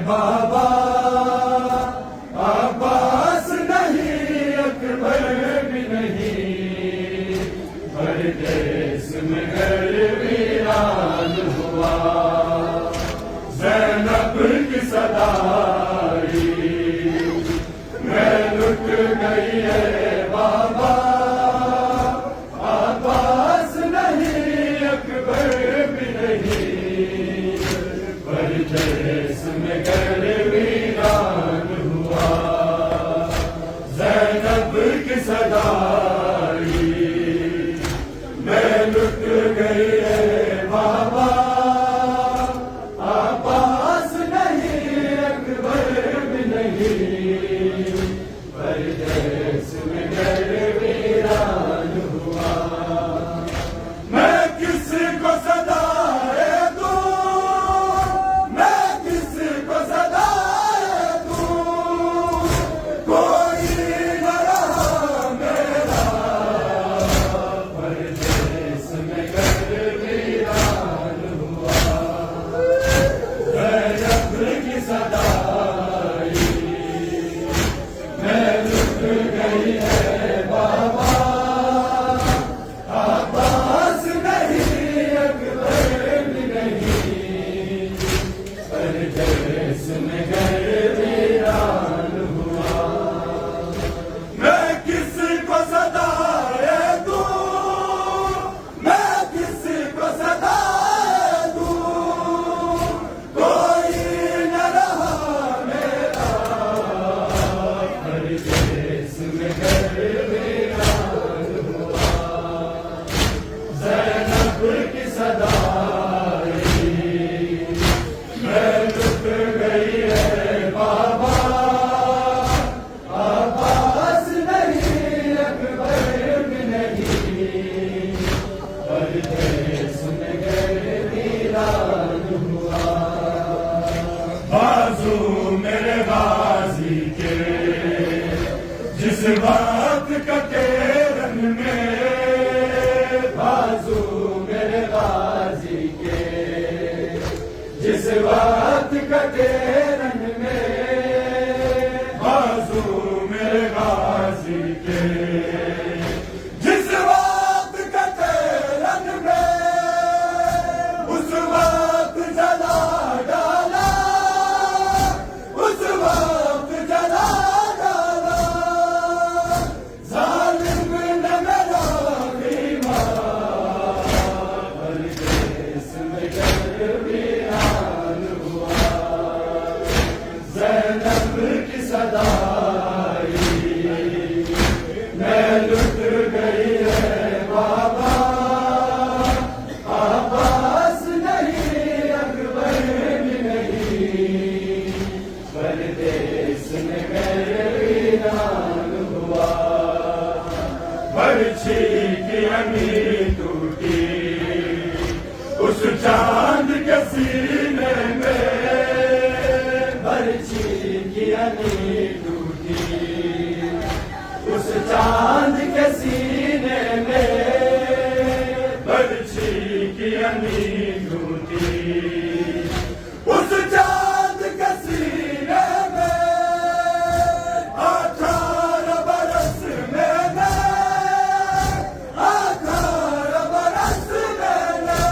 बाबा अब्बास नहीं, अकबर भी नहीं, हर देश में घर वीरान हुआ। ज़ैनब की सदाई मैं लुट गई है बाबा, अब्बास नहीं, अकबर भी नहीं, पर देश में घर वीरान हुआ। ज़ैनब की सदाई मैं लुट गई है बाबा, अब्बास नहीं, अकबर भी नहीं, पर देश में घर वीरान हुआ। मैं किसको सदाए दूं, मैं किसको सदाए दूं, कोई न रहा मेरा, पर देश में घर वीरान हुआ। ज़ैनब की सदाई मैं लुट गई है बाबा, अब्बास नहीं, अकबर भी नहीं, पर देश में घर वीरान हुआ। मैं किसको सदाए दूं, मैं किसको सदाए दूं, कोई न रहा मेरा, पर देश में घर वीरान हुआ। ज़ैनब की सदाई मैं लुट गई है बाबा, अब्बास नहीं, अकबर भी नहीं, पर देश में घर वीरान हुआ। बाजू मेरे गाजी के जिस बात कटे रन में, बाजू मेरे गाजी के जिस बात कटे रन में, बाजू मेरे गाजी के जिस बात कटे रन में, उस बात जला डाला, उस बात जला डाला, जालिम ने मेरा ईमान, हर देश में घर वीरान हुआ। ज़ैनब की सदाई मैं लुट गई है बाबा, अब्बास नहीं, अकबर भी नहीं, पर देश में घर वीरान हुआ। बरछी की अमी टूटी उस चांद के सीने में, बरछी की अमी टूटी उस चांद के सीने में, बरछी की अमी टूटी उस चांद के सीने में। 18 बरस मैंने, 18 बरस मैंने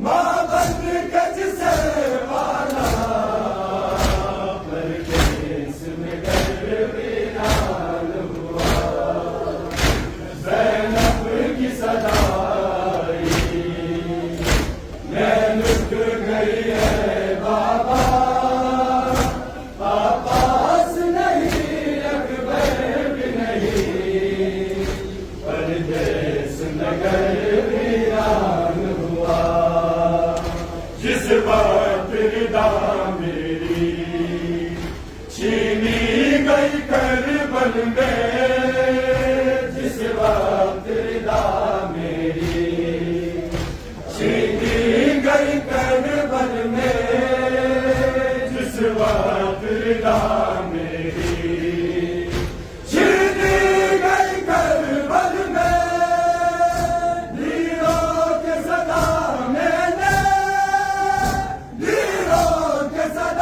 माँ बन के जिसे पाला, पर देश में घर वीरान हुआ। ज़ैनब की सदाई मैं लुट गई है बाबा, अब्बास नहीं, अकबर भी नहीं, पर देश में घर वीरान हुआ। जिस बात रिदा मेरी छीनी गई करबल में, जिस बात रिदा मेरी छीनी गई करबल में, जिस बात रिदा मेरी छीनी गई करबल में, वीरों के सदा मैंने, वीरों के सदा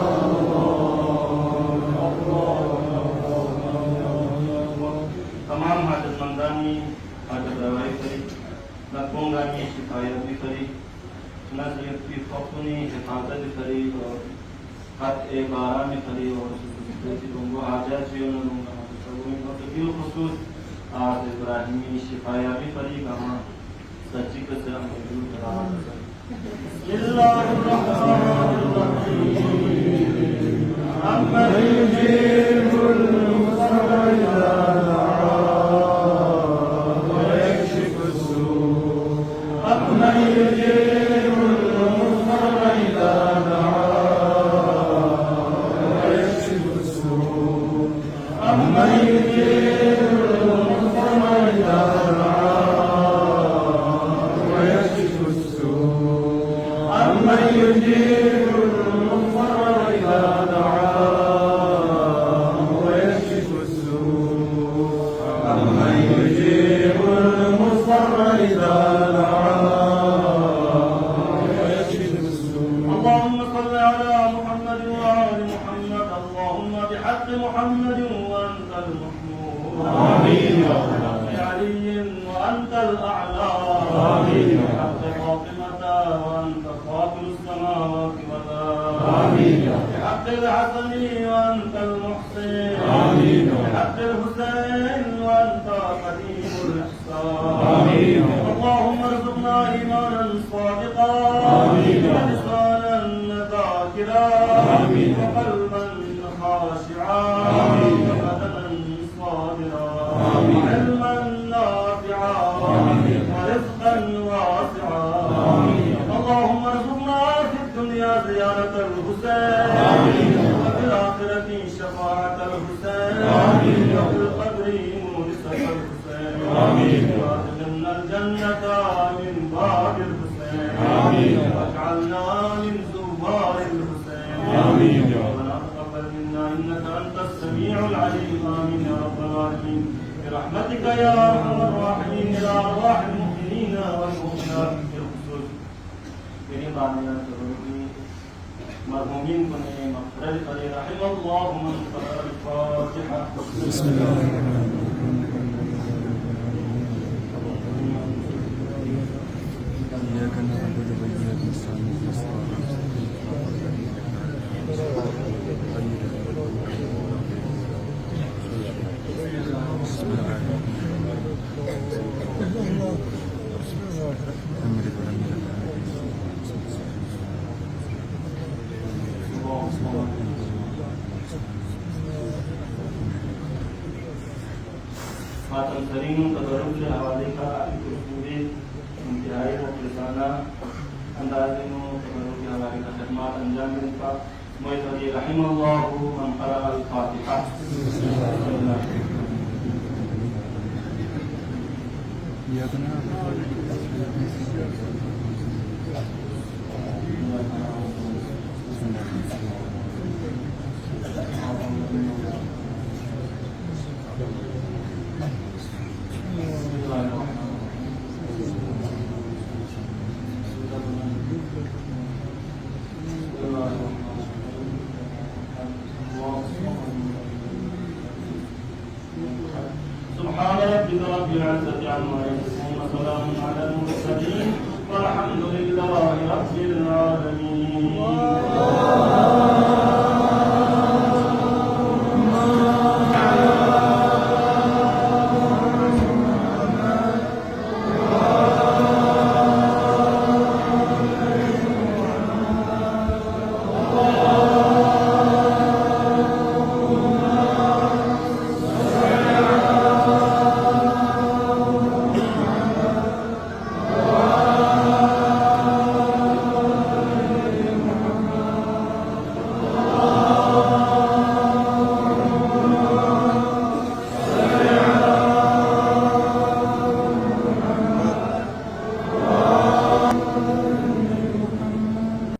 خط باران خلي وخصوص لونغو حاجات يونغو وفي الخصوص آت إبراهيمي شفايا بفريق ما سچي كسر موجود بسم الله الرحمن الرحيم أما يجيب المضطر إذا دعاه ويكشف السوء أما يجيب المضطر إذا دعاه ويكشف السوء أما يجيب المضطر إذا دعاه ويكشف السوء أما يجيب المضطر إذا دعاه ويكشف السوء أما يجيب المضطر إذا دعاه ويكشف السوء اللهم صل على محمد وآل محمد اللهم بحق محمد وأنت المحمود آمين يا رب علي وأنت الأعلى آمين بحق فاطمة وأنت فاطر السماوات والأرض آمين بحق الحسن وأنت المحسن آمين بحق الحسين وأنت قديم الإحسان آمين اللهم ارزقنا إيمانا صادقا آمين ولسانا ذاكرا آمين وقلبا خاشعا آمين وبدنا صابرا آمين وعلما نافعا آمين ورزقا واسعا آمين اللهم ارزقنا في الدنيا زيارة الحسين آمين وفي الآخرة شفاعة الحسين آمين وفي القبر مونسة الحسين آمين وادخلنا الجنة من باب الحسين آمين واجعلنا من زوار الحسين آمين ربنا تقبل منا إنك أنت السميع العليم آمين يا رب العالمين برحمتك يا أرحم الراحمين إلى أرواح المؤمنين والمؤمنات بالخصوص मेरी बानिया करोगी मरहूमिन को ने मग़फ़िरत करे रहिमल्लाहु मन क़रअ अल-फ़ातिहा إياك نعبد وإياك نستعين मातम तरीन तदरुम के हवाले का पूरे इंतहाई मुखलिसाना अंदाज में तदरुम के हवाले का खदमात अंजाम देने का मुझे रहिमल्लाहु मन क़रअ अल-फ़ातिहा إياك نعبد سبحان ربك رب العزة عما يصفون وسلام على المرسلين والحمد لله رب العالمين